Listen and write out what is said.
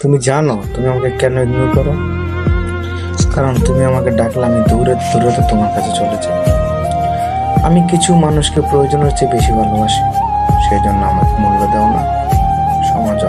তুমি জানো তুমি আমাকে কেন ইগনোর করো? কারণ তুমি আমাকে ডাকলে আমি দূরে দূরে তো তোমার কাছে চলে যাই। আমি কিছু মানুষকে প্রয়োজনের চেয়ে বেশি ভালোবাসি, সেই জন্য আমাকে মূল্য দাও না, সমাজ।